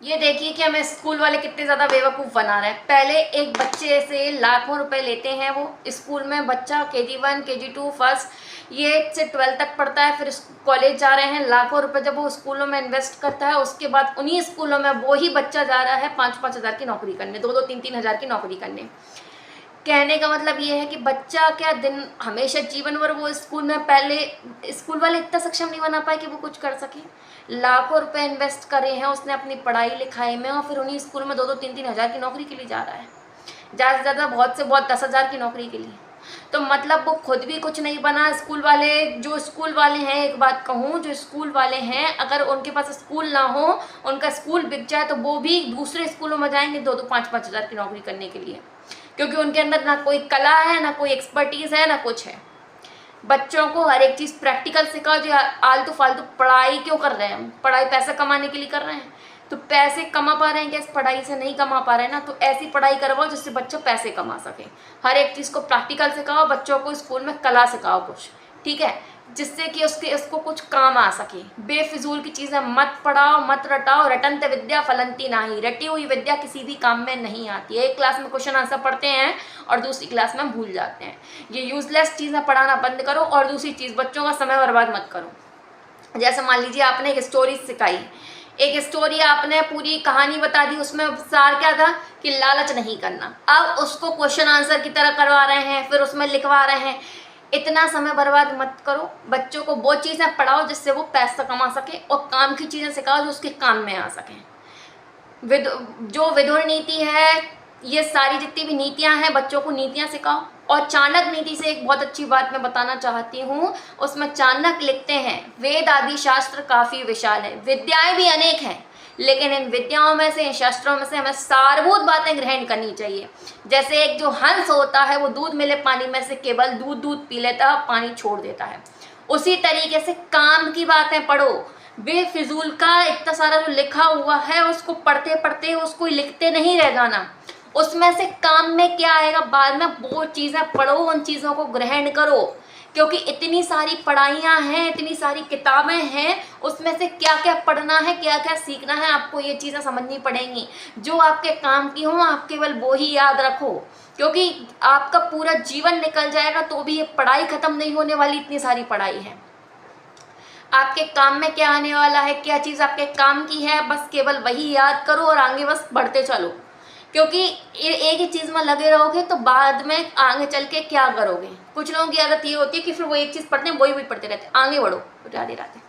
ये देखिए कि हमें स्कूल वाले कितने ज़्यादा बेवकूफ़ बना रहे हैं। पहले एक बच्चे से लाखों रुपए लेते हैं, वो स्कूल में बच्चा KG1 KG2 फर्स्ट ये से 12th तक पढ़ता है, फिर कॉलेज जा रहे हैं, लाखों रुपए जब वो स्कूलों में इन्वेस्ट करता है, उसके बाद उन्हीं स्कूलों में वो ही बच्चा जा रहा है 5-5 हज़ार की नौकरी करने, 2-2 3-3 हज़ार की नौकरी करने। कहने का मतलब ये है कि बच्चा क्या दिन हमेशा जीवन भर वो स्कूल में, पहले स्कूल वाले इतना सक्षम नहीं बना पाए कि वो कुछ कर सके। लाखों रुपए इन्वेस्ट करे हैं उसने अपनी पढ़ाई लिखाई में, और फिर उन्हीं स्कूल में 2-2 3-3 हज़ार की नौकरी के लिए जा रहा है, ज़्यादा से ज़्यादा बहुत से बहुत 10 हज़ार की नौकरी के लिए। तो मतलब वो खुद भी कुछ नहीं बना। स्कूल वाले, जो स्कूल वाले हैं, एक बात कहूँ, जो स्कूल वाले हैं अगर उनके पास स्कूल ना हो, उनका स्कूल बिक जाए, तो वो भी दूसरे स्कूलों में जाएंगे 2-2 5-5 हज़ार की नौकरी करने के लिए, क्योंकि उनके अंदर ना कोई कला है, ना कोई एक्सपर्टीज़ है, ना कुछ है। बच्चों को हर एक चीज़ प्रैक्टिकल सिखाओ। जो आलतू फालतू पढ़ाई क्यों कर रहे हैं? पढ़ाई पैसा कमाने के लिए कर रहे हैं, तो पैसे कमा पा रहे हैं क्या? इस पढ़ाई से नहीं कमा पा रहे हैं ना, तो ऐसी पढ़ाई करवाओ जिससे बच्चा पैसे कमा सके। हर एक चीज़ को प्रैक्टिकल सिखाओ, बच्चों को स्कूल में कला सिखाओ कुछ, ठीक है, जिससे कि उसको कुछ काम आ सके। बेफिजूल की चीज़ें मत पढ़ाओ, मत रटाओ। रटंत विद्या फलंती नाही, रटी हुई विद्या किसी भी काम में नहीं आती है। एक क्लास में क्वेश्चन आंसर पढ़ते हैं और दूसरी क्लास में भूल जाते हैं। ये यूजलेस चीज़ें पढ़ाना बंद करो। और दूसरी चीज़, बच्चों का समय बर्बाद मत करो। जैसे मान लीजिए आपने एक स्टोरी सिखाई, एक स्टोरी आपने पूरी कहानी बता दी, उसमें सार क्या था कि लालच नहीं करना। अब उसको क्वेश्चन आंसर की तरह करवा रहे हैं, फिर उसमें लिखवा रहे हैं। इतना समय बर्बाद मत करो। बच्चों को वो चीज़ें पढ़ाओ जिससे वो पैसा कमा सके, और काम की चीज़ें सिखाओ जो उसके काम में आ सकें। जो विदुर नीति है, ये सारी जितनी भी नीतियां हैं, बच्चों को नीतियां सिखाओ। और चाणक्य नीति से एक बहुत अच्छी बात मैं बताना चाहती हूँ। उसमें चाणक्य लिखते हैं, वेद आदि शास्त्र काफ़ी विशाल है, विद्याएं भी अनेक हैं, लेकिन इन विद्याओं में से, इन शास्त्रों में से हमें सारभूत बातें ग्रहण करनी चाहिए। जैसे एक जो हंस होता है, वो दूध मिले पानी में से केवल दूध पी लेता है, पानी छोड़ देता है। उसी तरीके से काम की बातें पढ़ो। बेफिजूल का इतना सारा जो लिखा हुआ है, उसको पढ़ते पढ़ते उसको लिखते नहीं रह जाना। उसमें से काम में क्या आएगा बाद में, वो चीज़ें पढ़ो, उन चीज़ों को ग्रहण करो। क्योंकि इतनी सारी पढ़ाइयाँ हैं, इतनी सारी किताबें हैं, उसमें से क्या क्या पढ़ना है, क्या क्या सीखना है, आपको ये चीज़ें समझनी पड़ेंगी। जो आपके काम की हों, आप केवल वो ही याद रखो। क्योंकि आपका पूरा जीवन निकल जाएगा तो भी ये पढ़ाई ख़त्म नहीं होने वाली, इतनी सारी पढ़ाई है। आपके काम में क्या आने वाला है, क्या चीज़ आपके काम की है, बस केवल वही याद करो और आगे बस बढ़ते चलो। क्योंकि एक ही चीज़ में लगे रहोगे तो बाद में आगे चल के क्या करोगे। कुछ लोगों की आदत ये होती है कि फिर वो एक चीज़ पढ़ते हैं, वही पढ़ते रहते हैं। आगे बढ़ो। राधे राधे।